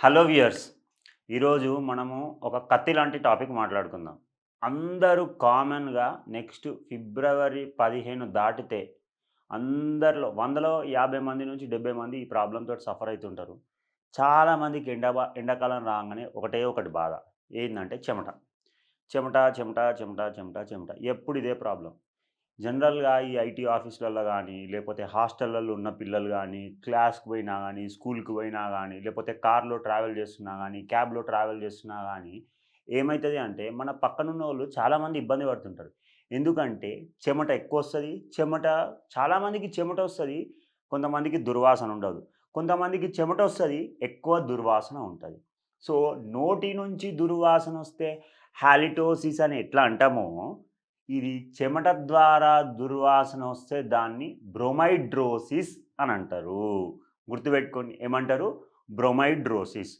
Hello viewers. ఈరోజు మనము ఒక కత్తి లాంటి టాపిక్ మాట్లాడుకుందాం. అందరూ కామన్‌గా నెక్స్ట్ ఫిబ్రవరి 15 దాటితే అందరిలో 100లో 50 మంది నుంచి 70 మంది ఈ ప్రాబ్లమ్‌తోటి సఫర్ అయితుంటారు. చాలామందికి ఎండాకాలం రాంగానే ఒకటే ఒకటి బాధ. ఏందంటే చెమట. చెమట, చెమట, చెమట, చెమట, చెమట. ఎప్పుడు ఇదే ప్రాబ్లమ్. జనరల్‌గా ఈ ఐటీ ఆఫీస్‌లల్లో గానీ, లేపోతే హాస్టళ్ళల్లో ఉన్న పిల్లలు గానీ, క్లాస్‌కి పోయినా గానీ, స్కూల్‌కి పోయినా గానీ, లేపోతే కార్‌లో ట్రావెల్ చేస్తున్నా గానీ, క్యాబ్‌లో ట్రావెల్ చేస్తున్నా గానీ, ఏమైతది అంటే, మన పక్కనున్నోళ్ళు చాలామంది ఇబ్బంది పడుతుంటారు. ఎందుకంటే, చెమట ఎక్కువొస్తది. చాలామందికి చెమటొస్తది. కొంతమందికి దుర్వాసన ఉండదు. కొంతమందికి చెమటొస్తది. ఎక్కువ దుర్వాసన ఉంటది. సో, నోటి నుంచి దుర్వాసనొస్తే హాలిటోసిస్ అని ఎట్లా అంటామో ఇది చెమట ద్వారా దుర్వాసన వస్తే దాన్ని బ్రోమైడ్రోసిస్ అని అంటారు. గుర్తుపెట్టుకోండి. ఏమంటారు? బ్రోమైడ్రోసిస్.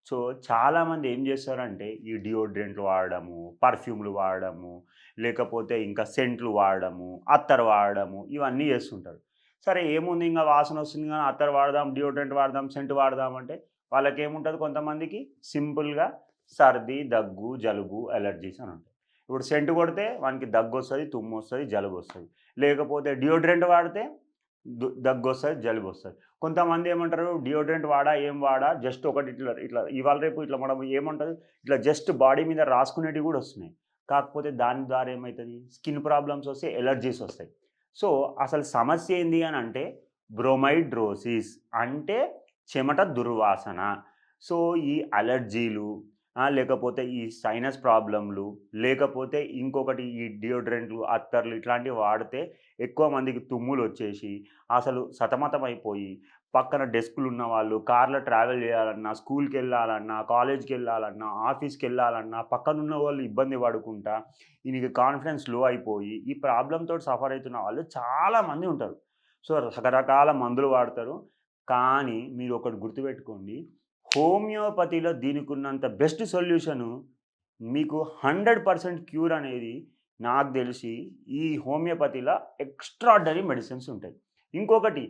సో, చాలామంది ఏం చేస్తారంటే ఈ డియోడ్రెంట్లు వాడడము, పర్ఫ్యూమ్‌లు వాడడము, లేకపోతే ఇంకా సెంట్లు వాడడము, అత్తరు వాడడము ఇవన్నీ చేస్తుంటారు. సరే ఏముంది ఇంగ వాసన వస్తుంది కదా! అత్తరు వాడదాం, డియోడ్రెంట్ వాడదాం, సెంట్ వాడదాం అంటే వాళ్ళకేముంటది కొంతమందికి సింపుల్‌గా సర్ది, దగ్గు, జలుబు, అలర్జీస్ అని ఉంటాయి. ఇప్పుడు సెంట్ కొడితే వానికి దగ్గొస్తది, తుమ్మొస్తది, జలుబొస్తది. లేకపోతే డియోడ్రెంట్ వాడితే దగ్గొస్తది, జలుబొస్తది. కొంతమంది ఏమంటారు డియోడ్రెంట్ వాడా, ఏం వాడా జస్ట్ ఒకటి ఇట్లా ఇట్లా ఇవాళ రేపు ఇట్లా మనం ఏముంటది ఇట్లా జస్ట్ బాడీ మీద రాసుకునేటివి గూడా వస్తున్నాయి. కాకపోతే దాని ద్వారా ఏమైతది స్కిన్ ప్రాబ్లమ్స్ వస్తాయి, ఎలర్జీస్ వస్తాయి. సో, అసలు సమస్య ఏంది అనంటే బ్రోమైడ్రోసిస్ అంటే చెమట దుర్వాసన. సో, ఈ అలర్జీలు లేకపోతే ఈ సైనస్ ప్రాబ్లమ్‌లు, లేకపోతే ఇంకొకటి ఈ డియోడ్రెంట్లు, అత్తర్లు ఇట్లాంటివి వాడితే ఎక్కువ మందికి తుమ్ములొచ్చేసి, అసలు సతమతమైపోయి, పక్కన డెస్కులున్న వాళ్ళు కార్‌లో ట్రావెల్ చేయాలన్నా, స్కూల్‌కెళ్ళాలన్నా, కాలేజ్‌కెళ్ళాలన్నా, ఆఫీస్‌కెళ్ళాలన్నా, పక్కనున్న వాళ్ళు ఇబ్బంది పడుకుంటా, ఈనికి కాన్ఫిడెన్స్ లో అయిపోయి, ఈ ప్రాబ్లమ్‌తోటి సఫర్ అయితున్న వాళ్ళు చాలా మంది ఉంటారు. సో, రకరకాల మందులు వాడతారు. కానీ మీరొకటి గుర్తుపెట్టుకోండి హోమియోపతిలో దీనికున్నంత బెస్ట్ సొల్యూషను మీకు 100% క్యూర్ అనేది నాకు తెలిసి ఈ హోమియోపతిలో ఎక్స్‌ట్రార్డినరీ మెడిసిన్స్ ఉంటాయి. ఇంకొకటి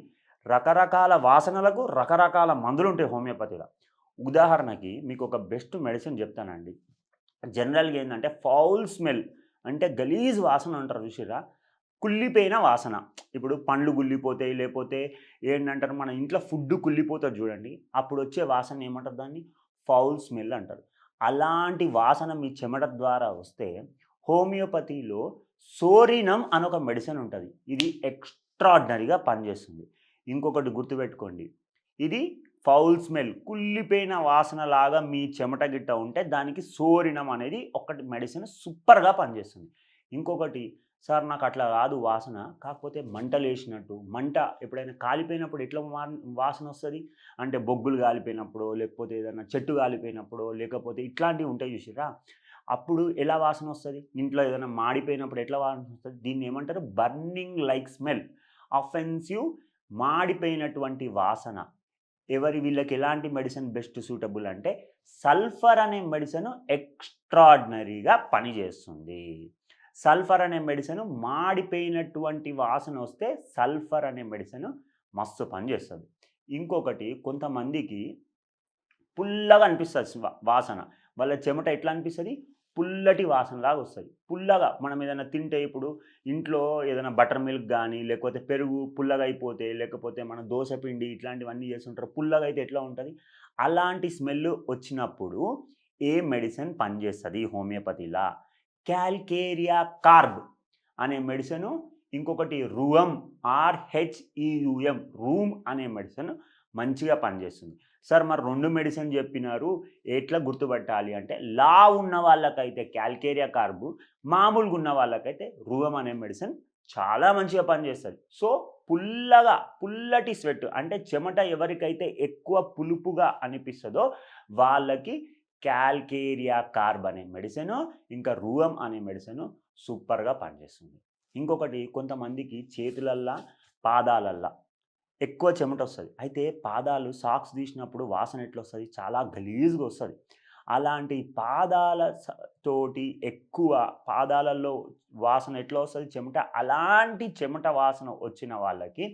రకరకాల వాసనలకు రకరకాల మందులుంటాయి హోమియోపతిలో. ఉదాహరణకి మీకొక బెస్ట్ మెడిసిన్ చెప్తానండి. జనరల్‌గా ఏందంటే ఫౌల్ స్మెల్ అంటే గలీజ్ వాసన అంటారు చూసిర్రా? కుళ్ళిపోయిన వాసన. ఇప్పుడు పండ్లు కుళ్ళిపోతాయి, లేపోతే ఏంటంటారు మన ఇంట్లో ఫుడ్డు కుళ్ళిపోతది చూడండి. అప్పుడొచ్చే వాసన ఏమంటారు దాన్ని? ఫౌల్ స్మెల్ అంటారు. అలాంటి వాసన మీ చెమట ద్వారా వస్తే హోమియోపతిలో సోరినం అనొక మెడిసిన్ ఉంటది. ఇది ఎక్స్‌ట్రార్డినరీగా పనిచేస్తుంది. ఇంకొకటి గుర్తుపెట్టుకోండి. ఇది ఫౌల్ స్మెల్ కుళ్ళిపోయిన వాసనలాగా మీ చెమట గిట్ట ఉంటే దానికి సోరినం అనేది ఒకటి మెడిసిన్ సూపర్‌గా పనిచేస్తుంది. ఇంకొకటి సార్ నాకట్లా రాదు వాసన. కాకపోతే మంటలేసినట్టు, మంట ఎప్పుడైనా కాలిపోయినప్పుడు ఎట్లా వాసనొస్తది? అంటే బొగ్గులు కాలిపోయినప్పుడో, లేకపోతే ఏదన్నా చెట్టు కాలిపోయినప్పుడో, లేకపోతే ఇట్లాంటివి ఉంటాయి చూసిర్రా? అప్పుడు ఎలా వాసనొస్తది? ఇంట్లో ఏదైనా మాడిపోయినప్పుడు ఎట్లా వాసనొస్తది? దీన్నేమంటారు? Burning like smell. అఫెన్సివ్ మాడిపోయినటువంటి వాసన. వీళ్ళకి ఎలాంటి మెడిసిన్ బెస్ట్ సూటబుల్ అంటే సల్ఫర్ అనే మెడిసిన్ ఎక్స్‌ట్రార్డినరీగా పనిచేస్తుంది. సల్ఫర్ అనే మెడిసిన్ మాడిపోయినటువంటి వాసన వస్తే సల్ఫర్ అనే మెడిసిన్ మస్తు పనిచేస్తది. ఇంకొకటి కొంతమందికి పుల్లగా అనిపిస్తది వాసన. వాళ్ళ చెమట ఎట్లా అనిపిస్తది? పుల్లటి వాసనలాగా వస్తది. పుల్లగా మనం ఏదైనా తింటే ఇప్పుడు ఇంట్లో ఏదైనా బటర్ మిల్క్ గానీ, లేకపోతే పెరుగు పుల్లగా అయిపోతే, లేకపోతే మన దోస పిండి ఇట్లాంటివన్నీ చేస్తుంటారు. పుల్లగా అయితే ఎట్లా ఉంటది? అలాంటి స్మెల్ వచ్చినప్పుడు ఏ మెడిసిన్ పనిచేస్తది హోమియోపతిలా? కాల్కేరియా కార్బ్ అనే మెడిసిను, ఇంకొకటి రుయం ఆర్‌హెచ్‌ఈయుఎం రూమ్ అనే మెడిసిన్ మంచిగా పనిచేస్తుంది. సార్ మరి 2 మెడిసిన్ జెప్పినారు. ఎట్లా గుర్తుపట్టాలి అంటే, లావు ఉన్న వాళ్ళకైతే కాల్కేరియా కార్బ్, మామూలుగా ఉన్న వాళ్ళకైతే రుయం అనే మెడిసిన్ చాలా మంచిగా పనిచేస్తది. సో, పుల్లటి స్వెట్ అంటే చెమట ఎవరికైతే ఎక్కువ పులుపుగా అనిపిస్తదో వాళ్ళకి కాల్కేరియా కార్బ్ అనే మెడిసిను, ఇంకా రుయం అనే మెడిసిను సూపర్‌గా పనిచేస్తుంది. ఇంకొకటి కొంతమందికి చేతులల్లా, పాదాలల్లా ఎక్కువ చెమటొస్తది. అయితే పాదాలు సాక్స్ తీసినప్పుడు వాసన ఎట్లొస్తది? చాలా గలీజ్‌గా ఒస్తది. అలాంటి పాదాల తోటి ఎక్కువ పాదాలలో వాసన ఎట్లా ఒస్తది చెమట? అలాంటి చెమట వాసన వచ్చిన వాళ్ళకి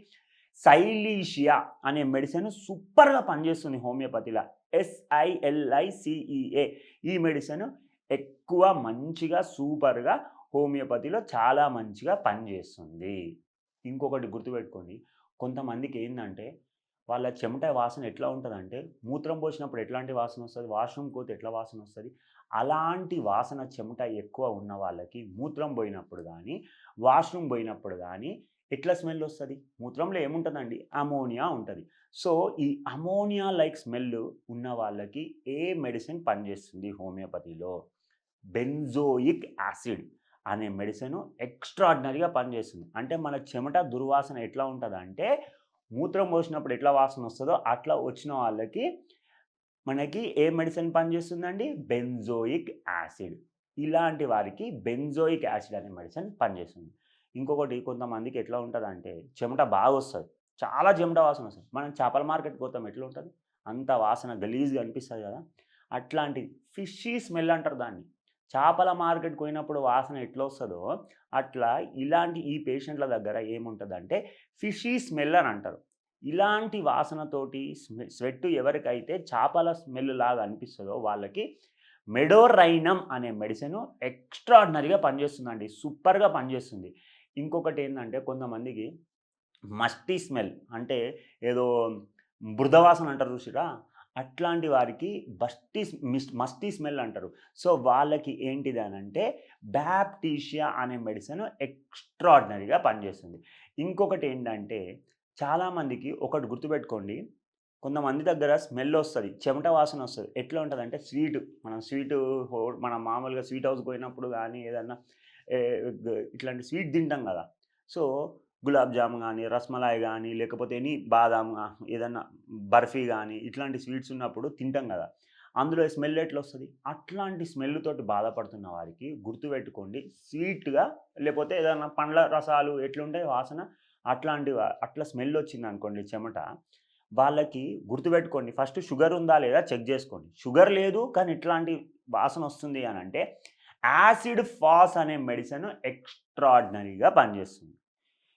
సైలీషియా అనే మెడిసిన్ సూపర్‌గా పనిచేస్తుంది హోమియోపతిల. SILICEA. ఈ మెడిసిన్ ఎక్కువ మంచిగా సూపర్‌గా హోమియోపతిలో చాలా మంచిగా పనిచేస్తుంది. ఇంకొకటి గుర్తుపెట్టుకోండి, కొంతమందికి ఏందంటే వాళ్ళ చెమట వాసన ఎట్లా ఉంటదంటే, మూత్రం పోసినప్పుడు ఎట్లాంటి వాసన వస్తది, వాష్‌రూమ్‌కి పోతే ఎట్లా వాసన వస్తది, అలాంటి వాసన చెమట ఎక్కువ ఉన్న వాళ్ళకి మూత్రం పోయినప్పుడు గానీ, వాష్‌రూమ్ పోయినప్పుడు గానీ ఎట్లా స్మెల్ వస్తది? మూత్రంలో ఏముంటదండి? అమోనియా ఉంటది. సో, ఈ అమోనియా లైక్ స్మెల్ ఉన్న వాళ్ళకి ఏ మెడిసిన్ పనిచేస్తుంది హోమియోపతిలో? బెంజోయిక్ యాసిడ్ అనే మెడిసిన్ ఎక్స్ట్రార్డినరీగా పనిచేస్తుంది. అంటే మన చెమట దుర్వాసన ఎట్లా ఉంటదంటే, మూత్రం పోసినప్పుడు ఎట్లా వాసన వస్తదో అట్లా వచ్చిన వాళ్ళకి మనకి ఏ మెడిసిన్ పనిచేస్తుందండి? Benzoic acid. ఇలాంటి వారికి బెంజోయిక్ యాసిడ్ అనే మెడిసిన్ పనిచేస్తుంది. ఇంకొకటి కొంతమందికి ఎట్లా ఉంటదంటే చెమట బాగొస్తది. చాలా చెమట వాసన వస్తది. మనం చేపల మార్కెట్‌కి పోతాం ఎట్లుంటది? అంత వాసన గలీజ్‌గా అనిపిస్తది గదా! అట్లాంటి ఫిషీ స్మెల్ అంటారు దాన్ని. చేపల మార్కెట్‌కి పోయినప్పుడు వాసన ఎట్లొస్తదో అట్లా ఇలాంటి ఈ పేషెంట్‌ల దగ్గర ఏముంటదంటే ఫిషీ స్మెల్ అని అంటారు. ఇలాంటి వాసనతోటి స్వెట్ ఎవరికైతే చేపల స్మెల్ లాగా అనిపిస్తదో వాళ్ళకి మెడోరైనమ్ అనే మెడిసిన్ ఎక్స్ట్రార్డినరీగా పనిచేస్తుందండి. సూపర్‌గా పనిచేస్తుంది. ఇంకొకటేందంటే కొంతమందికి మస్టీ స్మెల్ అంటే ఏదో బురద వాసన అంటారు చూసిర్రా? అట్లాంటి వారికి మస్టీ స్మెల్ అంటారు. సో, వాళ్ళకి ఏంటిదనంటే బ్యాప్టీషియా అనే మెడిసిన్ ఎక్స్ట్రార్డినరీగా పనిచేస్తుంది. ఇంకొకటేంటంటే చాలామందికి ఒకటి గుర్తుపెట్టుకోండి. కొంతమంది దగ్గర స్మెల్లొస్తది. చెమట వాసనొస్తది. ఎట్లా ఉంటదంటే మనం మనం మామూలుగా స్వీట్ హౌస్‌కి పోయినప్పుడు గానీ, ఏదన్నా ఏ ఇట్లాంటి స్వీట్ తింటాం గదా! సో, గులాబ్ జామ్ గానీ, రస్మలాయి గానీ, లేకపోతే బాదాం ఏదన్నా బర్ఫీ గానీ, ఇట్లాంటి స్వీట్స్ ఉన్నప్పుడు తింటాం గదా! అందులో స్మెల్ ఎట్లొస్తది? అట్లాంటి స్మెల్ తోటి బాధపడుతున్న వారికి గుర్తుపెట్టుకోండి స్వీట్‌గా లేపోతే ఏదన్నా పండ్ల రసాలు ఎట్లుంటాయి వాసన అట్లా స్మెల్లొచ్చిందనుకోండి చెమట, వాళ్ళకి గుర్తుపెట్టుకోండి ఫస్ట్ షుగర్ ఉందా లేదా చెక్ జేసుకోండి. షుగర్ లేదు కానీ ఇట్లాంటి వాసనొస్తుంది అనంటే యాసిడ్ ఫాస్ అనే మెడిసిన్ ఎక్స్ట్రార్డినరీగా పనిచేస్తుంది.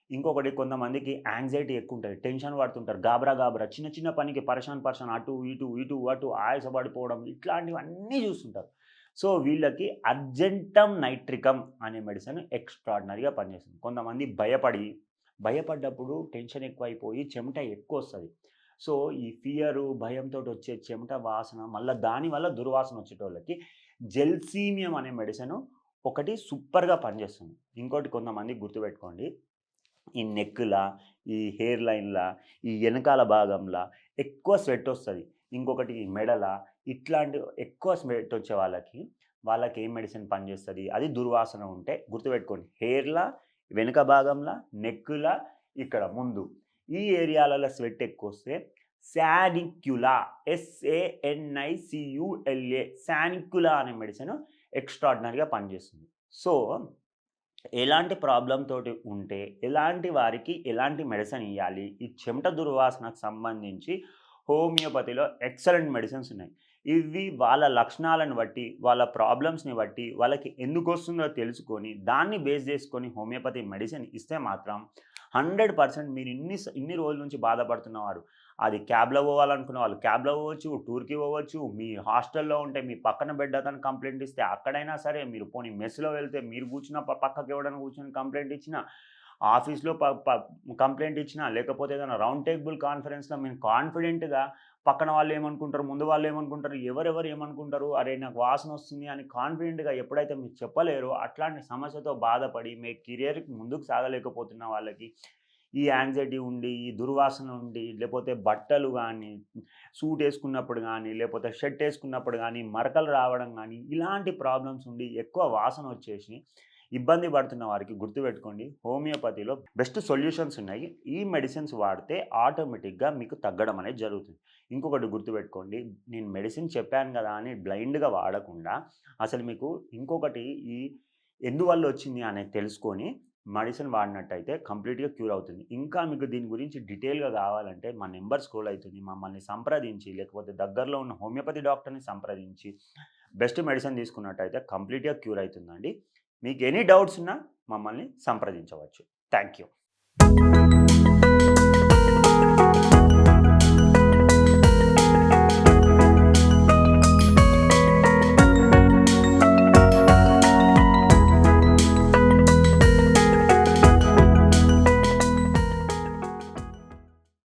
ఇంకొకటి కొంతమందికి యాంగ్జైటీ ఎక్కువుంటది. టెన్షన్ పడుతుంటారు. గాబరా గాబరా చిన్న చిన్న పనికి పరేషాన్ పరేషాన్ అటు, ఇటు, ఇటు, అటు ఆయాసపడిపోవడం ఇట్లాంటివన్నీ చూస్తుంటారు. సో, వీళ్ళకి అర్జెంటమ్ నైట్రికమ్ అనే మెడిసిన్ ఎక్స్ట్రార్డినరీగా పనిచేస్తుంది. కొంతమంది భయపడ్డప్పుడు టెన్షన్ ఎక్కువైపోయి చెమట ఎక్కువొస్తది. సో, ఈ ఫియరు, భయంతోటొచ్చే చెమట వాసన మళ్ళా దానివల్ల దుర్వాసన వచ్చేటోళ్ళకి జెల్సీమియం అనే మెడిసిన్ ఒకటి సూపర్‌గా పనిచేస్తుంది. ఇంకోటి కొంతమందికి గుర్తుపెట్టుకోండి ఈ నెక్‌లా, ఈ హెయిర్ లైన్‌లా, ఈ ఎనకాల భాగంలా ఎక్కువ స్వెట్టొస్తది. ఇంకొకటి ఈ మెడల ఇట్లాంటి ఎక్కువ స్వెట్టొచ్చే వాళ్ళకి ఏం మెడిసిన్ పనిచేస్తది? అది దుర్వాసన ఉంటే గుర్తుపెట్టుకోండి. హెయిర్‌లా, వెనుక భాగంలా, నెక్‌లా, ఇక్కడ ముందు ఈ ఏరియాలలో స్వెట్ ఎక్కువొస్తే సానిక్యులా సానిక్యులా అనే మెడిసిన్ ఎక్స్ట్రార్డినరీగా పనిచేస్తుంది. సో ఎలాంటి ప్రాబ్లమ్ తోటి ఉంటే, ఎలాంటి వారికి ఎలాంటి మెడిసిన్ ఇయ్యాలి? ఈ చెమట దుర్వాసనకు సంబంధించి హోమియోపతిలో ఎక్సలెంట్ మెడిసిన్స్ ఉన్నాయి. ఇవి వాళ్ళ లక్షణాలను బట్టి, వాళ్ళ ప్రాబ్లమ్స్‌ని బట్టి, వాళ్ళకి ఎందుకొస్తుందో తెలుసుకొని, దాన్ని బేస్ చేసుకొని హోమియోపతి మెడిసిన్ ఇస్తే మాత్రం 100% మీరు ఇన్ని రోజుల నుంచి బాధపడుతున్నవారు, అది క్యాబ్‌లో పోవాలనుకున్న వాళ్ళు క్యాబ్‌లో పోవచ్చు, టూర్‌కి పోవచ్చు, మీ హాస్టల్‌లో ఉంటే మీ పక్కన బెడ్ అతను కంప్లెయింట్ ఇస్తే అక్కడైనా సరే, మీరు పోనీ మెస్‌లో వెళ్తే మీరు కూర్చున్న పక్కకి ఎవడైనా కూర్చొని కంప్లెయింట్ ఇచ్చినా, ఆఫీస్‌లో ప ప కంప్లెయింట్ ఇచ్చినా, లేకపోతే ఏదైనా రౌండ్ టేబుల్ కాన్ఫరెన్స్‌లో మేము కాన్ఫిడెంట్‌గా పక్కన వాళ్ళేమనుకుంటారు, ముందు వాళ్ళేమనుకుంటారు, ఎవరెవరు ఏమనుకుంటారు, అరే నాకు వాసనొస్తుంది అని కాన్ఫిడెంట్‌గా ఎప్పుడైతే మీరు చెప్పలేరో, అట్లాంటి సమస్యతో బాధపడి మీ కెరియర్‌కి ముందుకు సాగలేకపోతున్న వాళ్ళకి, ఈ యాంగ్జైటీ ఉండి, ఈ దుర్వాసన ఉండి, లేపోతే బట్టలు గానీ, సూటేసుకున్నప్పుడు గానీ, లేపోతే షర్టేసుకున్నప్పుడు గానీ, మరకలు రావడం గానీ, ఇలాంటి ప్రాబ్లమ్స్ ఉండి ఎక్కువ వాసనొచ్చేసి ఇబ్బంది పడుతున్న వారికి గుర్తుపెట్టుకోండి హోమియోపతిలో బెస్ట్ సొల్యూషన్స్ ఉన్నాయి. ఈ మెడిసిన్స్ వాడితే ఆటోమేటిక్‌గా మీకు తగ్గడం అనేది జరుగుతుంది. ఇంకొకటి గుర్తుపెట్టుకోండి, నేను మెడిసిన్ చెప్పాను గదా అని బ్లైండ్‌గా వాడకుండా అసలు మీకు ఇంకొకటి ఎందువల్ల వచ్చింది అనేది తెలుసుకొని మెడిసిన్ వాడినట్టయితే కంప్లీట్‌గా క్యూర్ అవుతుంది. ఇంకా మీకు దీని గురించి డీటెయిల్‌గా కావాలంటే మా నంబర్ స్క్రోల్ అయితుంది. మమ్మల్ని సంప్రదించి లేకపోతే దగ్గరలో ఉన్న హోమియోపతి డాక్టర్‌ని సంప్రదించి బెస్ట్ మెడిసిన్ తీసుకున్నట్టయితే కంప్లీట్‌గా క్యూర్ అయితుందండి. మీకు ఎనీ డౌట్స్ ఉన్నా మమ్మల్ని సంప్రదించవచ్చు. Thank you.